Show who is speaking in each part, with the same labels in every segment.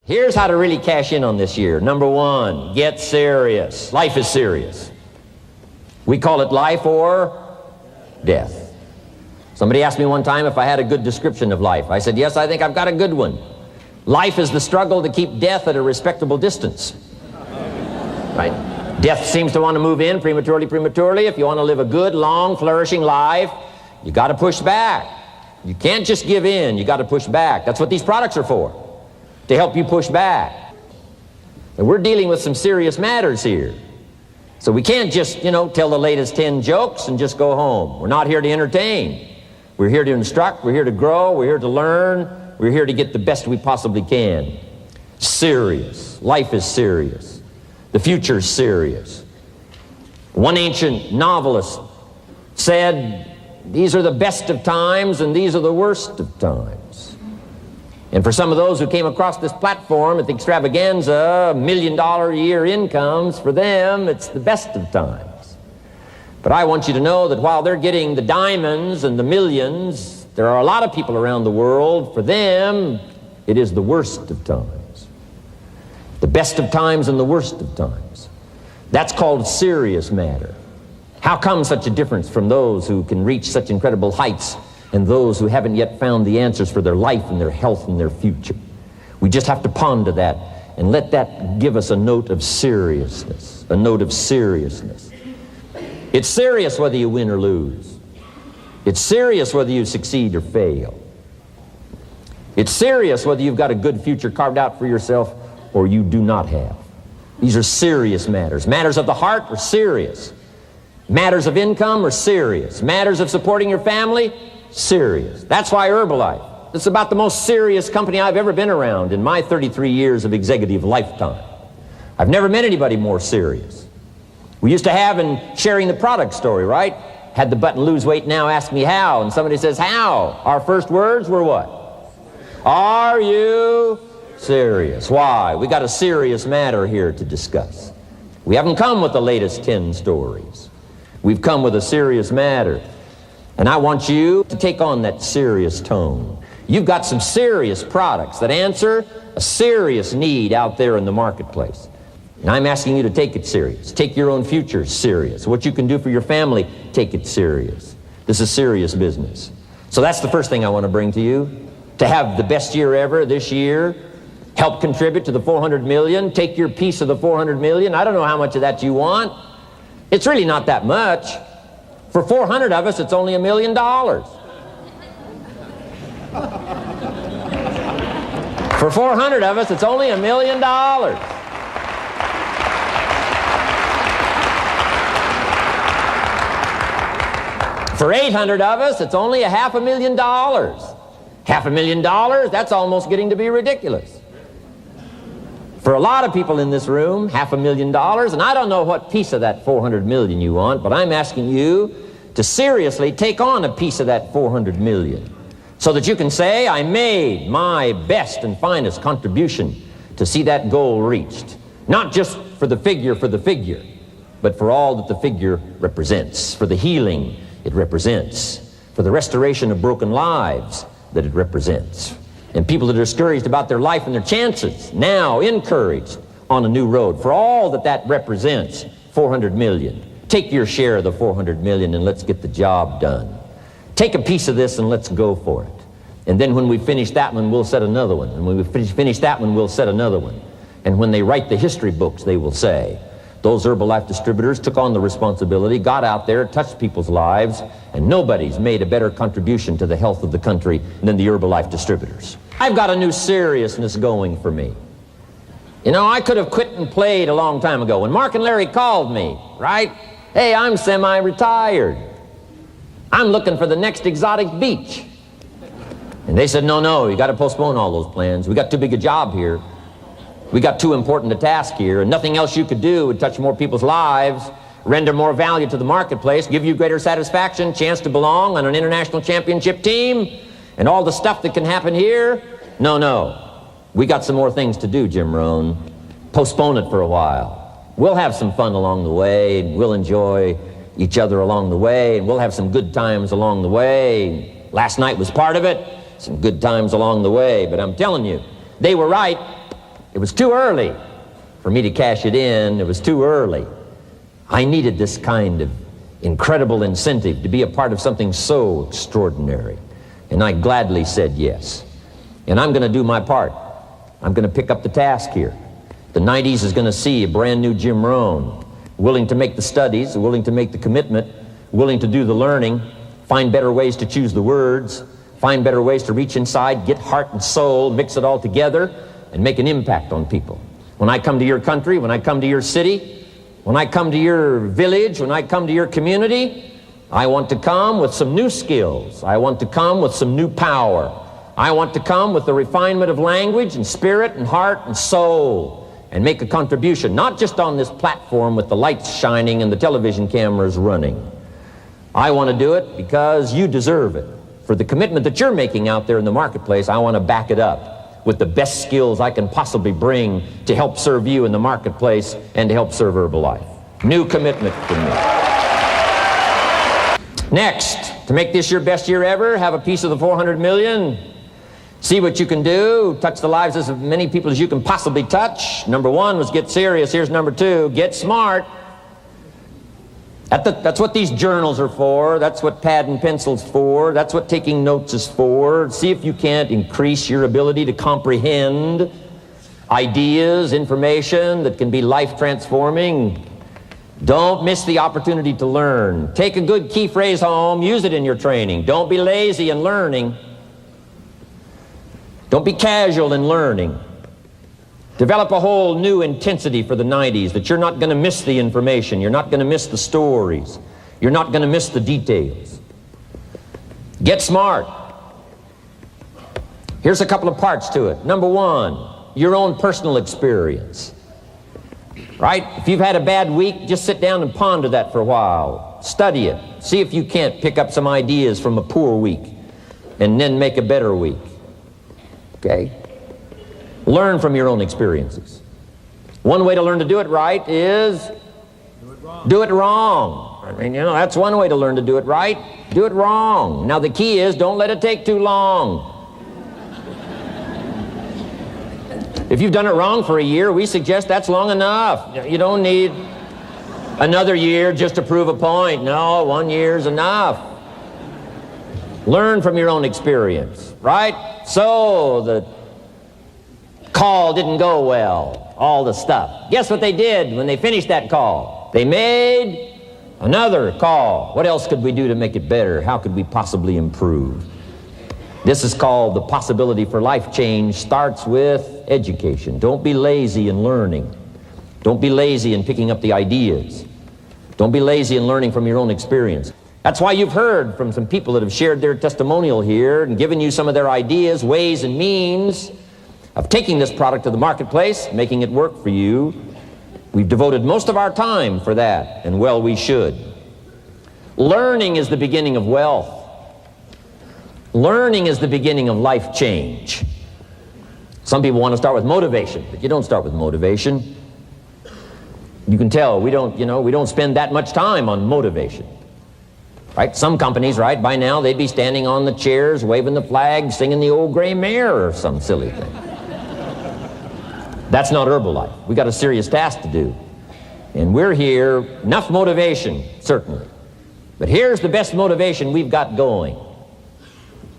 Speaker 1: Here's how to really cash in on this year. Number one, get serious. Life is serious. We call it life or death. Somebody asked me one time if I had a good description of life. I said, yes, I think I've got a good one. Life is the struggle to keep death at a respectable distance. Right? Death seems to want to move in prematurely. If you want to live a good, long, flourishing life, you got to push back. You can't just give in. You got to push back. That's what these products are for, to help you push back. And we're dealing with some serious matters here. So we can't just, tell the latest 10 jokes and just go home. We're not here to entertain. We're here to instruct. We're here to grow. We're here to learn. We're here to get the best we possibly can. Serious. Life is serious. The future's serious. One ancient novelist said, these are the best of times and these are the worst of times. And for some of those who came across this platform at the extravaganza, $1 million a year incomes, for them, it's the best of times. But I want you to know that while they're getting the diamonds and the millions, there are a lot of people around the world, for them, it is the worst of times. The best of times and the worst of times. That's called serious matter. How come such a difference from those who can reach such incredible heights and those who haven't yet found the answers for their life and their health and their future? We just have to ponder that and let that give us a note of seriousness, a note of seriousness. It's serious whether you win or lose. It's serious whether you succeed or fail. It's serious whether you've got a good future carved out for yourself or you do not have. These are serious matters. Matters of the heart are serious. Matters of income are serious. Matters of supporting your family, serious. That's why Herbalife, it's about the most serious company I've ever been around in my 33 years of executive lifetime. I've never met anybody more serious. We used to have in sharing the product story, right? Had the button lose weight now, ask me how. And somebody says, how? Our first words were what? Are you serious? Why? We got a serious matter here to discuss. We haven't come with the latest 10 stories. We've come with a serious matter. And I want you to take on that serious tone. You've got some serious products that answer a serious need out there in the marketplace. And I'm asking you to take it serious. Take your own future serious. What you can do for your family, take it serious. This is serious business. So that's the first thing I want to bring to you. To have the best year ever this year, help contribute to the 400 million, take your piece of the 400 million. I don't know how much of that you want. It's really not that much. For 400 of us, it's only $1 million. For 400 of us, it's only $1 million. For 800 of us, it's only $500,000. $500,000, that's almost getting to be ridiculous. For a lot of people in this room, $500,000, and I don't know what piece of that 400 million you want, but I'm asking you to seriously take on a piece of that 400 million so that you can say, I made my best and finest contribution to see that goal reached. Not just for the figure, but for all that the figure represents, for the healing it represents, for the restoration of broken lives that it represents. And people that are discouraged about their life and their chances, now encouraged on a new road. For all that that represents, 400 million. Take your share of the 400 million and let's get the job done. Take a piece of this and let's go for it. And then when we finish that one, we'll set another one. And when we finish that one, we'll set another one. And when they write the history books, they will say, those Herbalife distributors took on the responsibility, got out there, touched people's lives, and nobody's made a better contribution to the health of the country than the Herbalife distributors. I've got a new seriousness going for me. I could have quit and played a long time ago. When Mark and Larry called me, right? Hey, I'm semi-retired. I'm looking for the next exotic beach. And they said, no, you got to postpone all those plans. We got too big a job here. We got too important a task here, and nothing else you could do would touch more people's lives, render more value to the marketplace, give you greater satisfaction, chance to belong on an international championship team, and all the stuff that can happen here. No. We got some more things to do, Jim Rohn. Postpone it for a while. We'll have some fun along the way, and we'll enjoy each other along the way, and we'll have some good times along the way. Last night was part of it, some good times along the way, but I'm telling you, they were right. It was too early for me to cash it in. It was too early. I needed this kind of incredible incentive to be a part of something so extraordinary. And I gladly said yes. And I'm going to do my part. I'm going to pick up the task here. The 90s is going to see a brand new Jim Rohn, willing to make the studies, willing to make the commitment, willing to do the learning, find better ways to choose the words, find better ways to reach inside, get heart and soul, mix it all together, and make an impact on people. When I come to your country, when I come to your city, when I come to your village, when I come to your community, I want to come with some new skills. I want to come with some new power. I want to come with the refinement of language and spirit and heart and soul and make a contribution, not just on this platform with the lights shining and the television cameras running. I want to do it because you deserve it. For the commitment that you're making out there in the marketplace, I want to back it up with the best skills I can possibly bring to help serve you in the marketplace and to help serve Herbalife. New commitment from me. Next, to make this your best year ever, have a piece of the 400 million. See what you can do, touch the lives of as many people as you can possibly touch. Number one was get serious. Here's number two, get smart. That's what these journals are for. That's what pad and pencil's for. That's what taking notes is for. See if you can't increase your ability to comprehend ideas, information that can be life-transforming. Don't miss the opportunity to learn. Take a good key phrase home, use it in your training. Don't be lazy in learning. Don't be casual in learning. Develop a whole new intensity for the 90s that you're not going to miss the information. You're not going to miss the stories. You're not going to miss the details. Get smart. Here's a couple of parts to it. Number one, your own personal experience. Right? If you've had a bad week, just sit down and ponder that for a while. Study it. See if you can't pick up some ideas from a poor week and then make a better week. Okay? Learn from your own experiences. One way to learn to do it right is do it wrong. I mean, that's one way to learn to do it right. Do it wrong. Now the key is don't let it take too long. If you've done it wrong for a year, we suggest that's long enough. You don't need another year just to prove a point. No, 1 year's enough. Learn from your own experience, right? So the call didn't go well, all the stuff. Guess what they did when they finished that call? They made another call. What else could we do to make it better? How could we possibly improve? This is called the possibility for life change. Starts with education. Don't be lazy in learning. Don't be lazy in picking up the ideas. Don't be lazy in learning from your own experience. That's why you've heard from some people that have shared their testimonial here and given you some of their ideas, ways and means of taking this product to the marketplace, making it work for you. We've devoted most of our time for that, and well, we should. Learning is the beginning of wealth. Learning is the beginning of life change. Some people want to start with motivation, but you don't start with motivation. You can tell we don't spend that much time on motivation. Right? Some companies, right, by now they'd be standing on the chairs, waving the flag, singing the old gray mare or some silly thing. That's not Herbalife. We got a serious task to do. And we're here, enough motivation, certainly. But here's the best motivation we've got going.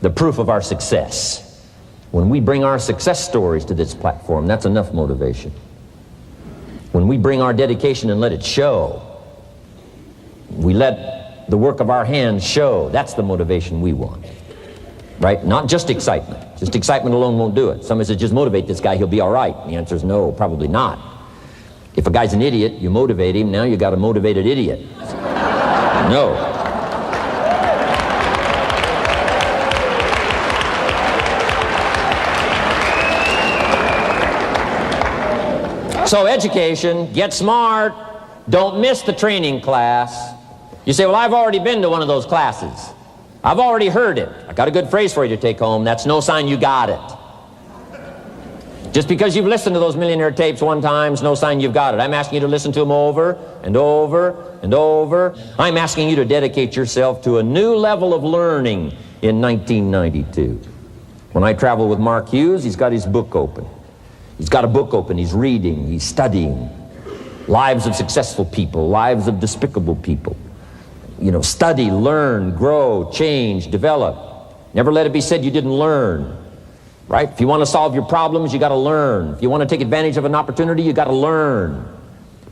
Speaker 1: The proof of our success. When we bring our success stories to this platform, that's enough motivation. When we bring our dedication and let it show, we let the work of our hands show, that's the motivation we want. Right? Not just excitement. Just excitement alone won't do it. Somebody says, just motivate this guy, he'll be all right. The answer is no, probably not. If a guy's an idiot, you motivate him, now you got a motivated idiot. No. So education, get smart, don't miss the training class. You say, well, I've already been to one of those classes. I've already heard it. I got a good phrase for you to take home. That's no sign you got it. Just because you've listened to those millionaire tapes one time is no sign you've got it. I'm asking you to listen to them over and over and over. I'm asking you to dedicate yourself to a new level of learning in 1992. When I travel with Mark Hughes, he's got his book open. He's got a book open, he's reading, he's studying. Lives of successful people, lives of despicable people. Study, learn, grow, change, develop. Never let it be said you didn't learn, right? If you want to solve your problems, you got to learn. If you want to take advantage of an opportunity, you got to learn.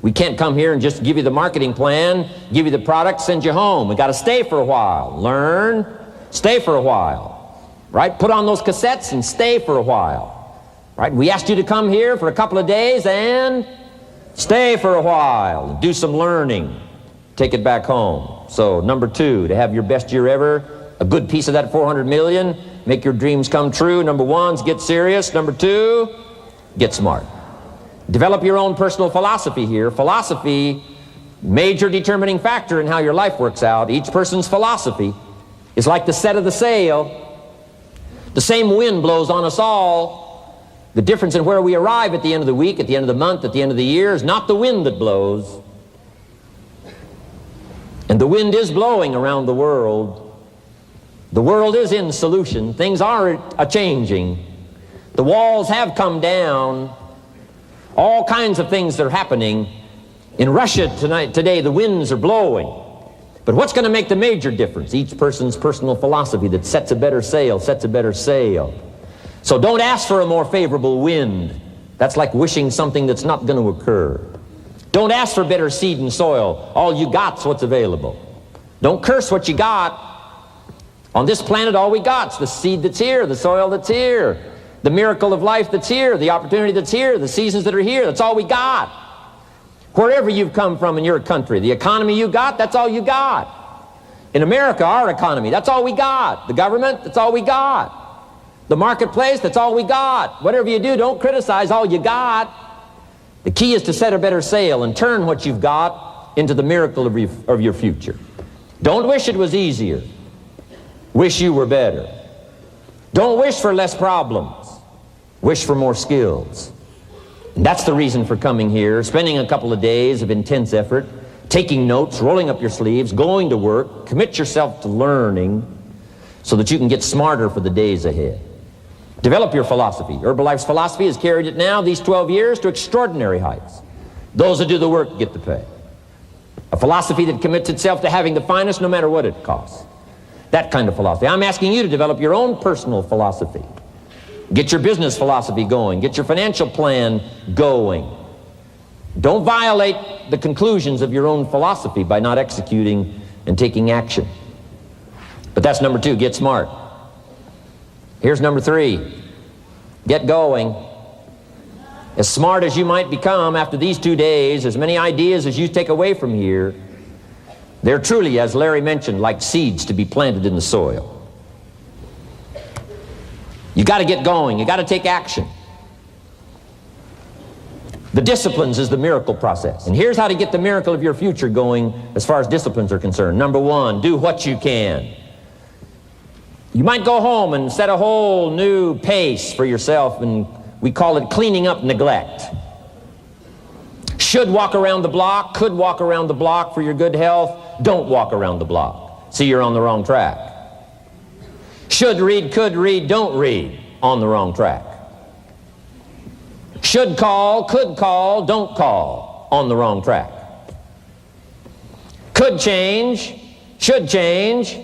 Speaker 1: We can't come here and just give you the marketing plan, give you the product, send you home. We got to stay for a while. Learn, stay for a while, right? Put on those cassettes and stay for a while, right? We asked you to come here for a couple of days and stay for a while, do some learning, take it back home. So number 2, to have your best year ever, a good piece of that 400 million, make your dreams come true. Number 1 is get serious. Number 2, get smart. Develop your own personal philosophy here. Philosophy, major determining factor in how your life works out. Each person's philosophy is like the set of the sail. The same wind blows on us all. The difference in where we arrive at the end of the week, at the end of the month, at the end of the year is not the wind that blows. And the wind is blowing around the world. The world is in solution. Things are a-changing. The walls have come down. All kinds of things are happening. In Russia today, the winds are blowing. But what's going to make the major difference? Each person's personal philosophy that sets a better sail, sets a better sail. So don't ask for a more favorable wind. That's like wishing something that's not going to occur. Don't ask for better seed and soil. All you got's what's available. Don't curse what you got. On this planet, all we got's the seed that's here, the soil that's here, the miracle of life that's here, the opportunity that's here, the seasons that are here. That's all we got. Wherever you've come from in your country, the economy you got, that's all you got. In America, our economy, that's all we got. The government, that's all we got. The marketplace, that's all we got. Whatever you do, don't criticize all you got. The key is to set a better sail and turn what you've got into the miracle of your future. Don't wish it was easier. Wish you were better. Don't wish for less problems. Wish for more skills. And that's the reason for coming here, spending a couple of days of intense effort, taking notes, rolling up your sleeves, going to work, commit yourself to learning so that you can get smarter for the days ahead. Develop your philosophy. Herbalife's philosophy has carried it now, these 12 years, to extraordinary heights. Those that do the work get the pay. A philosophy that commits itself to having the finest no matter what it costs. That kind of philosophy. I'm asking you to develop your own personal philosophy. Get your business philosophy going. Get your financial plan going. Don't violate the conclusions of your own philosophy by not executing and taking action. But that's number 2, get smart. Here's number 3, get going. As smart as you might become after these 2 days, as many ideas as you take away from here, they're truly, as Larry mentioned, like seeds to be planted in the soil. You got to get going. You got to take action. The disciplines is the miracle process. And here's how to get the miracle of your future going as far as disciplines are concerned. Number 1, do what you can. You might go home and set a whole new pace for yourself, and we call it cleaning up neglect. Should walk around the block, could walk around the block for your good health. Don't walk around the block. See, you're on the wrong track. Should read, could read, don't read. On the wrong track. Should call, could call, don't call. On the wrong track. Could change, should change,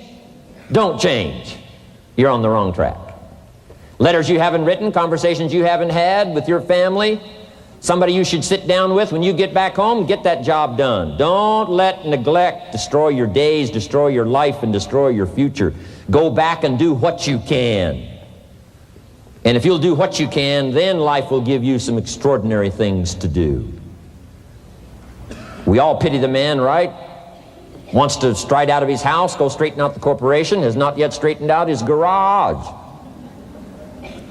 Speaker 1: don't change. You're on the wrong track. Letters you haven't written, conversations you haven't had with your family, somebody you should sit down with when you get back home, get that job done. Don't let neglect destroy your days, destroy your life, and destroy your future. Go back and do what you can. And if you'll do what you can, then life will give you some extraordinary things to do. We all pity the man, right? Wants to stride out of his house, go straighten out the corporation, has not yet straightened out his garage.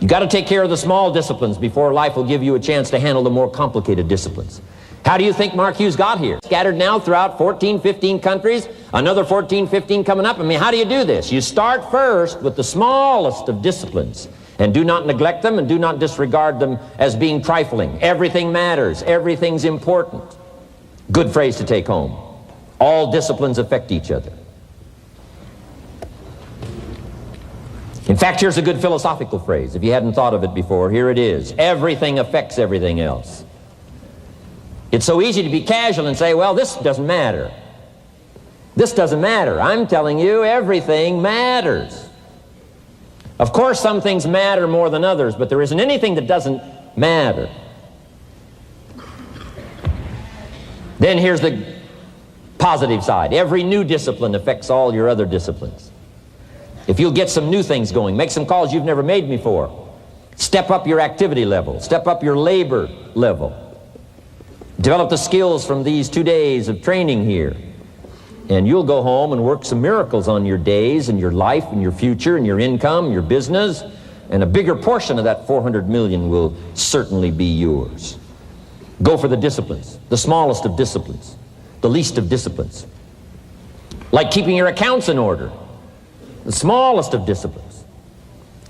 Speaker 1: You got to take care of the small disciplines before life will give you a chance to handle the more complicated disciplines. How do you think Mark Hughes got here? Scattered now throughout 14, 15 countries, another 14, 15 coming up. I mean, how do you do this? You start first with the smallest of disciplines, and do not neglect them and do not disregard them as being trifling. Everything matters. Everything's important. Good phrase to take home. All disciplines affect each other. In In fact, here's a good philosophical phrase. If you hadn't thought of it before, here it is. Everything affects everything else. It's so easy to be casual and say, well, this doesn't matter. This doesn't matter. I'm telling you, everything matters. Of course, some things matter more than others, but there isn't anything that doesn't matter. Then here's the positive side. Every new discipline affects all your other disciplines. If you'll get some new things going, make some calls you've never made before, step up your activity level, step up your labor level, develop the skills from these 2 days of training here, and you'll go home and work some miracles on your days and your life and your future and your income, your business, and a bigger portion of that 400 million will certainly be yours. Go for the disciplines, the smallest of disciplines, the least of disciplines. Like keeping your accounts in order, the smallest of disciplines.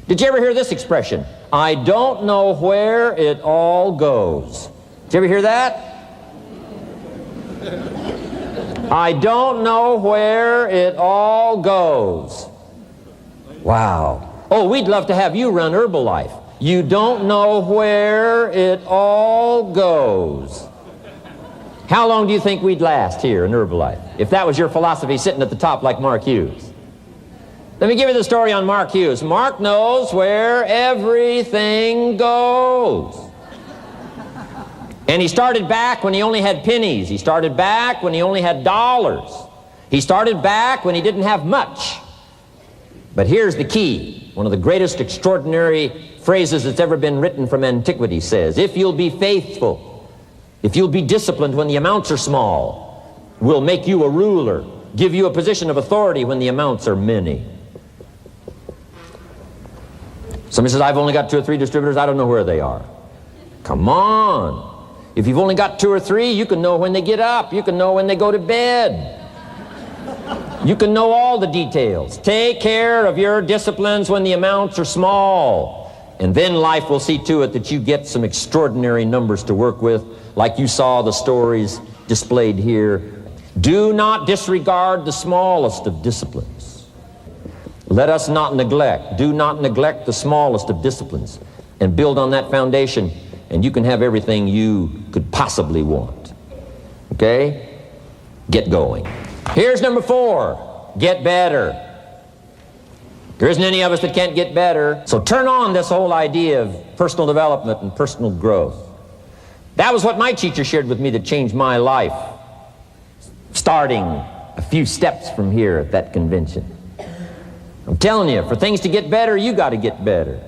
Speaker 1: Did you ever hear this expression? I don't know where it all goes. Did you ever hear that? I don't know where it all goes. Wow. Oh, we'd love to have you run Herbalife. You don't know where it all goes. How long do you think we'd last here in Herbalife if that was your philosophy sitting at the top like Mark Hughes? Let me give you the story on Mark Hughes. Mark knows where everything goes. And he started back when he only had pennies. He started back when he only had dollars. He started back when he didn't have much. But here's the key. One of the greatest extraordinary phrases that's ever been written from antiquity says, if you'll be faithful, if you'll be disciplined when the amounts are small, we'll make you a ruler, give you a position of authority when the amounts are many. Somebody says, I've only got 2 or 3 distributors, I don't know where they are. Come on. If you've only got 2 or 3, you can know when they get up. You can know when they go to bed. You can know all the details. Take care of your disciplines when the amounts are small. And then life will see to it that you get some extraordinary numbers to work with, like you saw the stories displayed here. Do not disregard the smallest of disciplines. Let us not neglect. Do not neglect the smallest of disciplines. And build on that foundation, and you can have everything you could possibly want. Okay? Get going. Here's number 4. Get better. There isn't any of us that can't get better. So turn on this whole idea of personal development and personal growth. That was what my teacher shared with me that changed my life, starting a few steps from here at that convention. I'm telling you, for things to get better, you got to get better.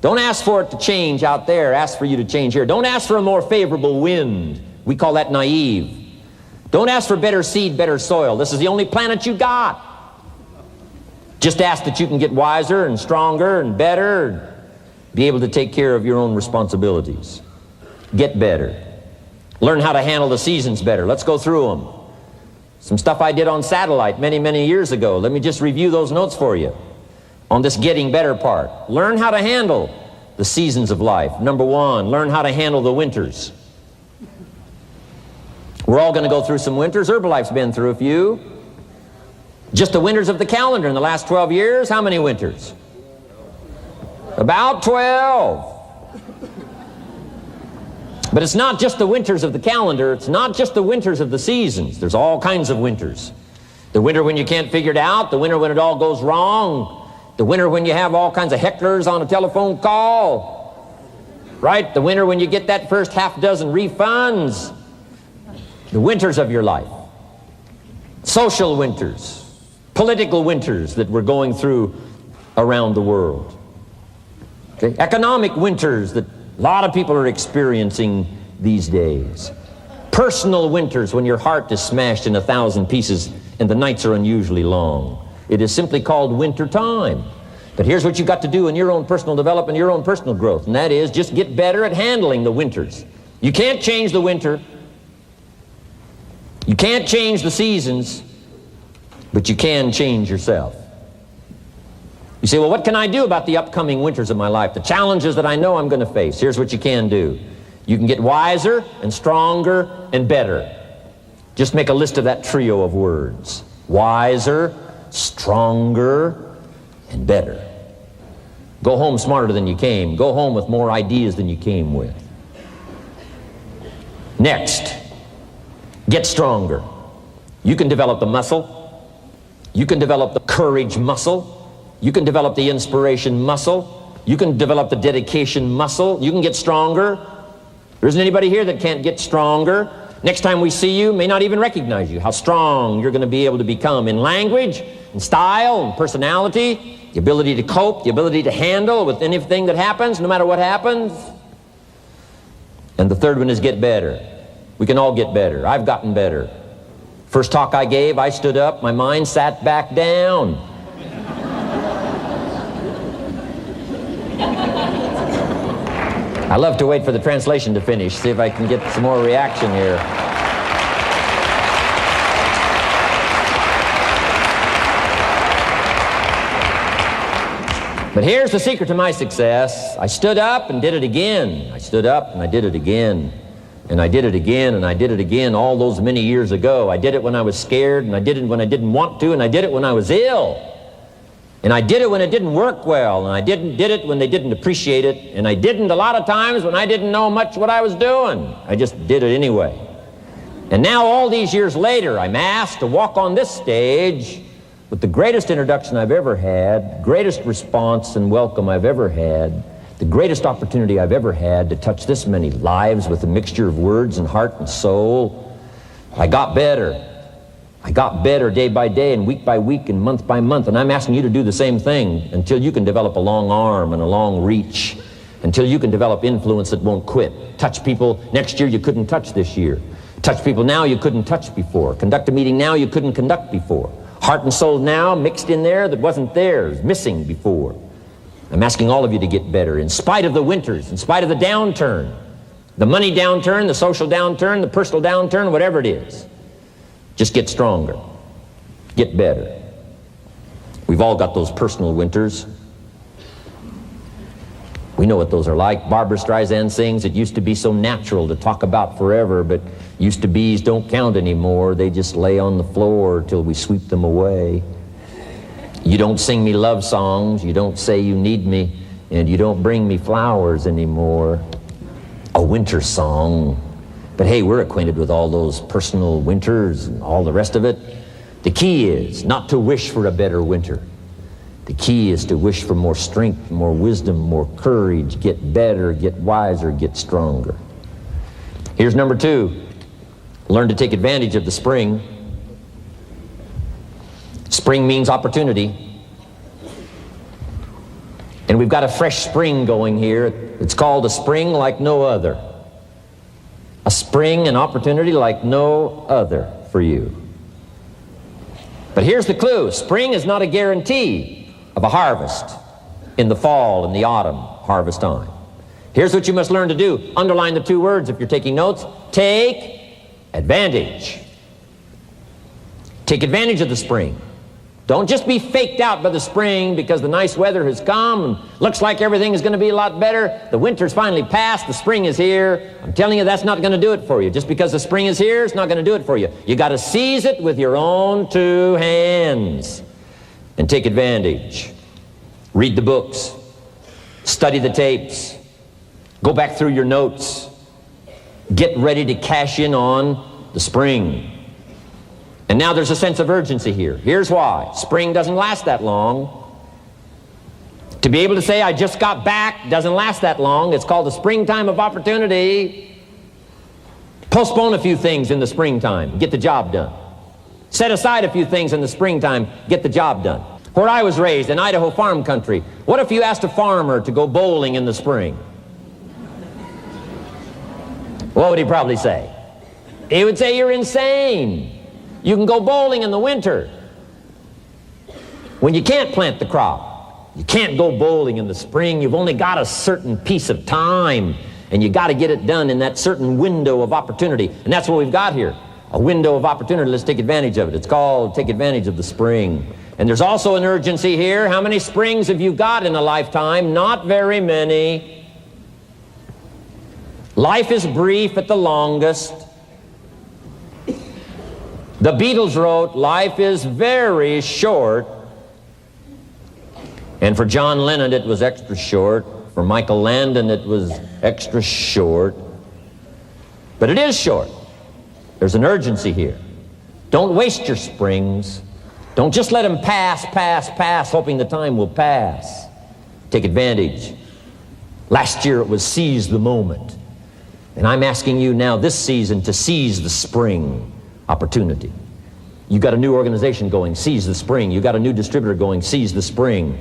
Speaker 1: Don't ask for it to change out there. Ask for you to change here. Don't ask for a more favorable wind. We call that naive. Don't ask for better seed, better soil. This is the only planet you got. Just ask that you can get wiser and stronger and better and be able to take care of your own responsibilities. Get better. Learn how to handle the seasons better. Let's go through them. Some stuff I did on satellite many, many years ago. Let me just review those notes for you on this getting better part. Learn how to handle the seasons of life. Number 1, learn how to handle the winters. We're all going to go through some winters. Herbalife's been through a few. Just the winters of the calendar in the last 12 years, how many winters? About 12. But it's not just the winters of the calendar. It's not just the winters of the seasons. There's all kinds of winters. The winter when you can't figure it out. The winter when it all goes wrong. The winter when you have all kinds of hecklers on a telephone call. Right? The winter when you get that first half dozen refunds. The winters of your life. Social winters. Political winters that we're going through around the world. Okay? Economic winters that a lot of people are experiencing these days. Personal winters when your heart is smashed in 1,000 pieces and the nights are unusually long. It is simply called winter time. But here's what you've got to do in your own personal development, your own personal growth, and that is just get better at handling the winters. You can't change the winter. You can't change the seasons, but you can change yourself. You say, well, what can I do about the upcoming winters of my life, the challenges that I know I'm going to face? Here's what you can do. You can get wiser and stronger and better. Just make a list of that trio of words. Wiser, stronger, and better. Go home smarter than you came. Go home with more ideas than you came with. Next, get stronger. You can develop the muscle. You can develop the courage muscle. You can develop the inspiration muscle. You can develop the dedication muscle. You can get stronger. There isn't anybody here that can't get stronger. Next time we see you, may not even recognize you, how strong you're going to be able to become in language, in style, in personality, the ability to cope, the ability to handle with anything that happens, no matter what happens. And the third one is get better. We can all get better. I've gotten better. First talk I gave, I stood up, my mind sat back down. I love to wait for the translation to finish, see if I can get some more reaction here. But here's the secret to my success. I stood up and did it again. I stood up and I did it again. And I did it again and I did it again all those many years ago. I did it when I was scared, and I did it when I didn't want to, and I did it when I was ill. And I did it when it didn't work well, and I did it when they didn't appreciate it, and I didn't a lot of times when I didn't know much what I was doing. I just did it anyway. And now all these years later, I'm asked to walk on this stage with the greatest introduction I've ever had, greatest response and welcome I've ever had, the greatest opportunity I've ever had to touch this many lives with a mixture of words and heart and soul. I got better. I got better day by day and week by week and month by month, and I'm asking you to do the same thing until you can develop a long arm and a long reach, until you can develop influence that won't quit. Touch people next year you couldn't touch this year. Touch people now you couldn't touch before. Conduct a meeting now you couldn't conduct before. Heart and soul now mixed in there that wasn't there, missing before. I'm asking all of you to get better in spite of the winters, in spite of the downturn, the money downturn, the social downturn, the personal downturn, whatever it is. Just get stronger. Get better. We've all got those personal winters. We know what those are like. Barbara Streisand sings, it used to be so natural to talk about forever, but used to be's don't count anymore. They just lay on the floor till we sweep them away. You don't sing me love songs, you don't say you need me, and you don't bring me flowers anymore. A winter song. But hey, we're acquainted with all those personal winters and all the rest of it. The key is not to wish for a better winter. The key is to wish for more strength, more wisdom, more courage, get better, get wiser, get stronger. Here's number 2. Learn to take advantage of the spring. Spring means opportunity. And we've got a fresh spring going here. It's called a spring like no other. A spring, an opportunity like no other for you. But here's the clue. Spring is not a guarantee of a harvest in the fall and the autumn harvest time. Here's what you must learn to do. Underline the 2 words if you're taking notes. Take advantage. Take advantage of the spring. Don't just be faked out by the spring because the nice weather has come and looks like everything is going to be a lot better. The winter's finally passed, the spring is here. I'm telling you, that's not going to do it for you. Just because the spring is here, it's not going to do it for you. You got to seize it with your own 2 hands and take advantage. Read the books. Study the tapes. Go back through your notes. Get ready to cash in on the spring. And now there's a sense of urgency here. Here's why. Spring doesn't last that long. To be able to say, I just got back, doesn't last that long. It's called the springtime of opportunity. Postpone a few things in the springtime. Get the job done. Set aside a few things in the springtime. Get the job done. Where I was raised, in Idaho farm country, what if you asked a farmer to go bowling in the spring? What would he probably say? He would say, you're insane. You can go bowling in the winter when you can't plant the crop. You can't go bowling in the spring. You've only got a certain piece of time, and you got to get it done in that certain window of opportunity. And that's what we've got here, a window of opportunity. Let's take advantage of it. It's called take advantage of the spring. And there's also an urgency here. How many springs have you got in a lifetime? Not very many. Life is brief at the longest. The Beatles wrote, life is very short. And for John Lennon, it was extra short. For Michael Landon, it was extra short. But it is short. There's an urgency here. Don't waste your springs. Don't just let them pass, hoping the time will pass. Take advantage. Last year it was seize the moment. And I'm asking you now this season to seize the spring opportunity. You've got a new organization going, seize the spring. You've got a new distributor going, seize the spring.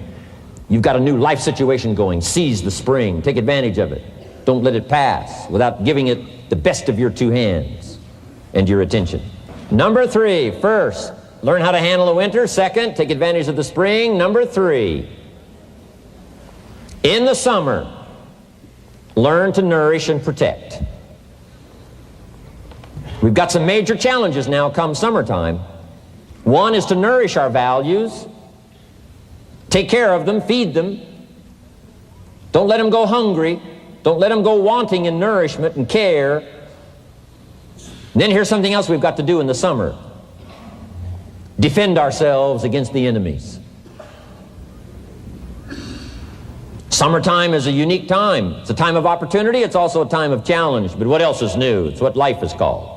Speaker 1: You've got a new life situation going, seize the spring. Take advantage of it. Don't let it pass without giving it the best of your two hands and your attention. Number 3, first, learn how to handle the winter. Second, take advantage of the spring. Number 3, in the summer, learn to nourish and protect. We've got some major challenges now come summertime. One is to nourish our values. Take care of them, feed them. Don't let them go hungry. Don't let them go wanting in nourishment and care. And then here's something else we've got to do in the summer. Defend ourselves against the enemies. Summertime is a unique time. It's a time of opportunity. It's also a time of challenge. But what else is new? It's what life is called.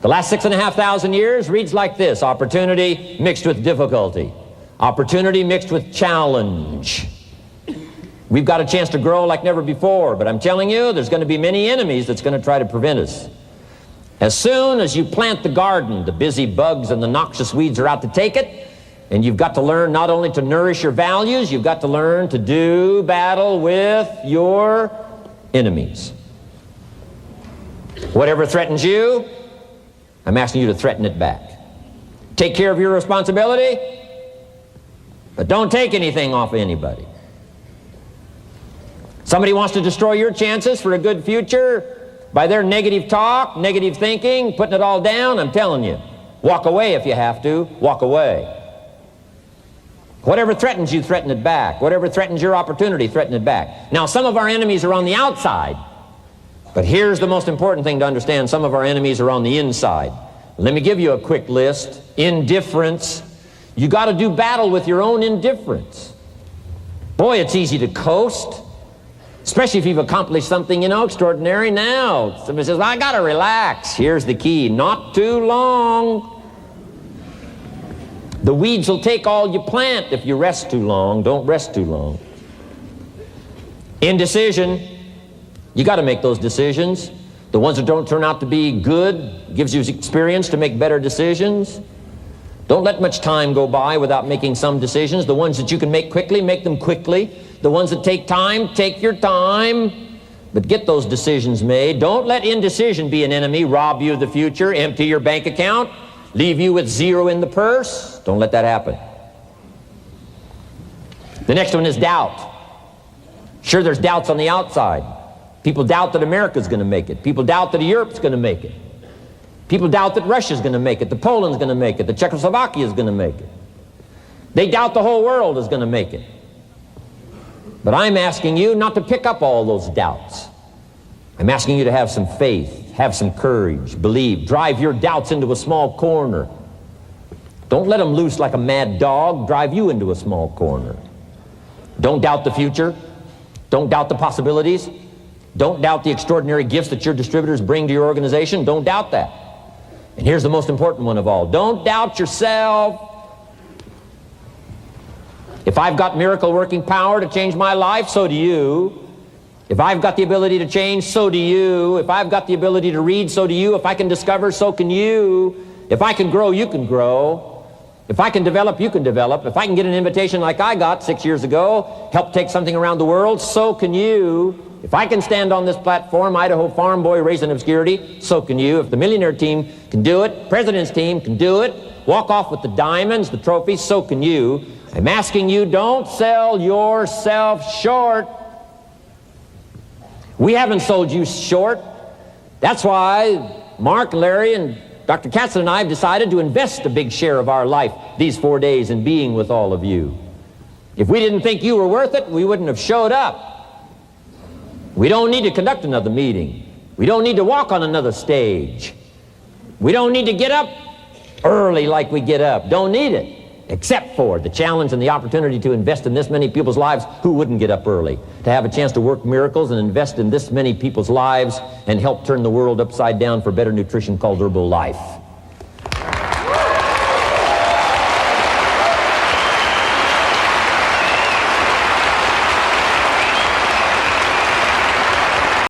Speaker 1: The last 6,500 years reads like this: opportunity mixed with difficulty. Opportunity mixed with challenge. We've got a chance to grow like never before, but I'm telling you, there's going to be many enemies that's going to try to prevent us. As soon as you plant the garden, the busy bugs and the noxious weeds are out to take it, and you've got to learn not only to nourish your values, you've got to learn to do battle with your enemies. Whatever threatens you, I'm asking you to threaten it back. Take care of your responsibility, but don't take anything off of anybody. Somebody wants to destroy your chances for a good future by their negative talk, negative thinking, putting it all down. I'm telling you, walk away if you have to. Walk away. Whatever threatens you, threaten it back. Whatever threatens your opportunity, threaten it back. Now, some of our enemies are on the outside, but here's the most important thing to understand. Some of our enemies are on the inside. Let me give you a quick list. Indifference. You got to do battle with your own indifference. Boy, it's easy to coast, especially if you've accomplished something, extraordinary. Now, somebody says, well, I got to relax. Here's the key: not too long. The weeds will take all you plant if you rest too long. Don't rest too long. Indecision. You got to make those decisions. The ones that don't turn out to be good gives you experience to make better decisions. Don't let much time go by without making some decisions. The ones that you can make quickly, make them quickly. The ones that take time, take your time. But get those decisions made. Don't let indecision be an enemy, rob you of the future, empty your bank account, leave you with zero in the purse. Don't let that happen. The next one is doubt. Sure, there's doubts on the outside. People doubt that America's going to make it. People doubt that Europe's going to make it. People doubt that Russia's going to make it, that Poland's going to make it, that Czechoslovakia is going to make it. They doubt the whole world is going to make it. But I'm asking you not to pick up all those doubts. I'm asking you to have some faith, have some courage, believe, drive your doubts into a small corner. Don't let them loose like a mad dog, drive you into a small corner. Don't doubt the future. Don't doubt the possibilities. Don't doubt the extraordinary gifts that your distributors bring to your organization. Don't doubt that. And here's the most important one of all. Don't doubt yourself. If I've got miracle working power to change my life, so do you. If I've got the ability to change, so do you. If I've got the ability to read, so do you. If I can discover, so can you. If I can grow, you can grow. If I can develop, you can develop. If I can get an invitation like I got 6 years ago, help take something around the world, so can you. If I can stand on this platform, Idaho farm boy raised in obscurity, so can you. If the millionaire team can do it, president's team can do it, walk off with the diamonds, the trophies, so can you. I'm asking you, don't sell yourself short. We haven't sold you short. That's why Mark, Larry, and Dr. Katzen and I have decided to invest a big share of our life these 4 days in being with all of you. If we didn't think you were worth it, we wouldn't have showed up. We don't need to conduct another meeting. We don't need to walk on another stage. We don't need to get up early like we get up. Don't need it. except for the challenge and the opportunity to invest in this many people's lives. Who wouldn't get up early to have a chance to work miracles and invest in this many people's lives and help turn the world upside down for better nutrition called Herbalife?